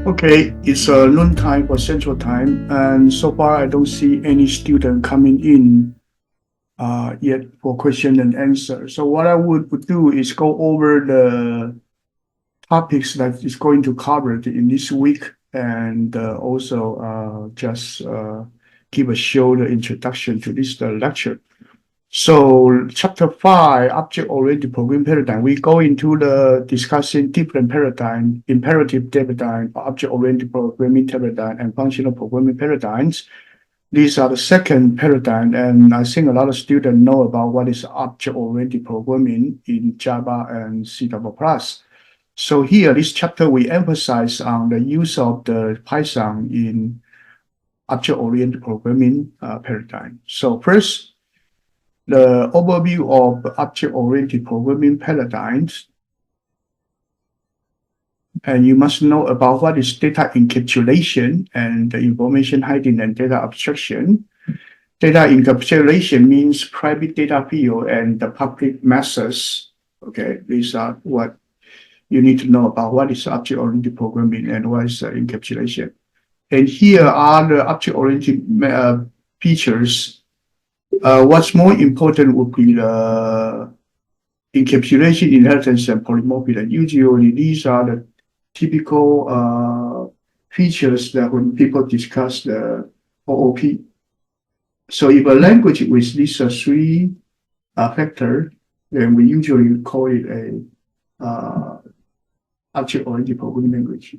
Okay, it's noon time for Central Time, and so far I don't see any student coming in yet for question and answer. So what I would do is go over the topics that is going to cover in this week, and also just give a short introduction to this lecture. So chapter 5, object-oriented programming paradigm, we go into the discussing different paradigm, imperative paradigm, object-oriented programming paradigm, and functional programming paradigms. These are the second paradigm, and I think a lot of students know about what is object-oriented programming in Java and C++. So here, this chapter, we emphasize on the use of the Python in object-oriented programming paradigm. So first, the overview of object-oriented programming paradigms. And you must know about what is data encapsulation and the information hiding and data abstraction. Data encapsulation means private data field and the public methods. Okay, these are what you need to know about what is object-oriented programming and what is encapsulation. And here are the object-oriented features. What's more important would be the encapsulation, inheritance, and polymorphism. Usually, these are the typical features that when people discuss the OOP. So if a language with these three factors, then we usually call it a object-oriented programming language.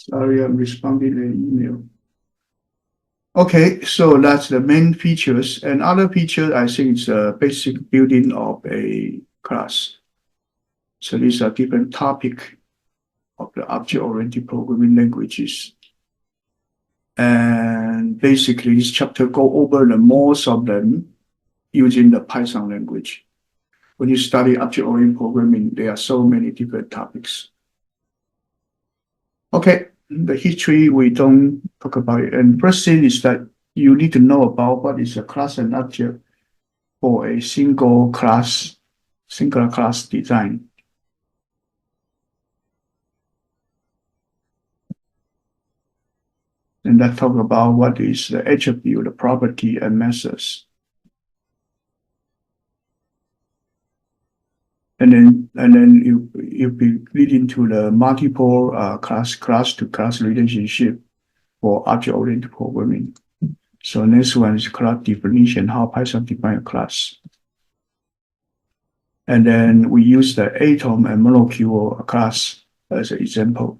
Sorry, I'm responding to an email. Okay, so that's the main features. And other features, I think it's a basic building of a class. So these are different topic of the object-oriented programming languages. And basically, this chapter go over the most of them using the Python language. When you study object-oriented programming, there are so many different topics. Okay, the history, we don't talk about it. And first thing is that you need to know about what is a class and object for a single class design. And that talk about what is the attribute, the property, and methods. And then you be leading to the multiple class to class relationship for object-oriented programming. So next one is class definition, how Python define a class. And then we use the atom and molecule class as an example.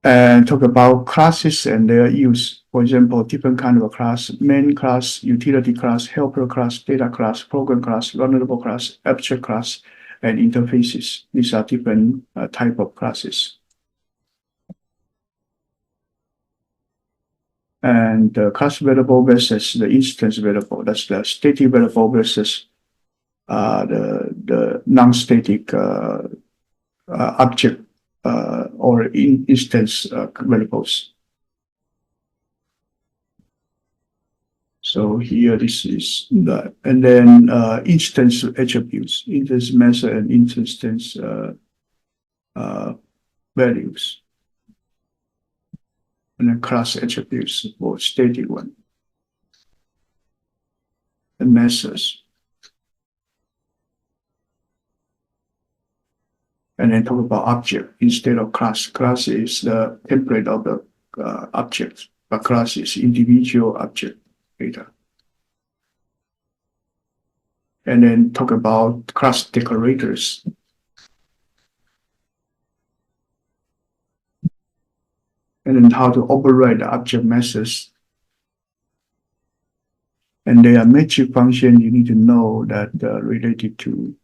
And talk about classes and their use. For example, different kind of class, main class, utility class, helper class, data class, program class, vulnerable class, abstract class, and interfaces. These are different type of classes. And the class variable versus the instance variable. That's the static variable versus the non-static object or instance variables. So here this is that, and then instance attributes, instance method, and instance values, and then class attributes for static one, and methods. And then talk about object instead of class. Class is the template of the object, but class is individual object data. And then talk about class decorators. And then how to override the object methods. And they are metric function you need to know that related to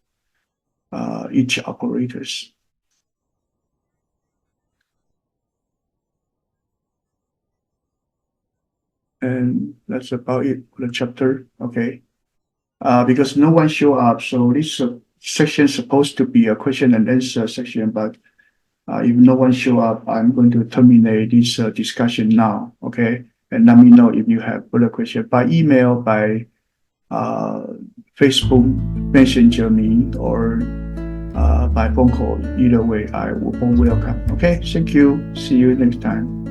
each operators. And that's about it for the chapter. Okay. Because no one show up, so this section is supposed to be a question and answer section, but if no one show up, I'm going to terminate this discussion now. Okay. And let me know if you have further question by email, by Facebook Messenger me, or by phone call. Either way, I will welcome. Okay. Thank you. See you next time.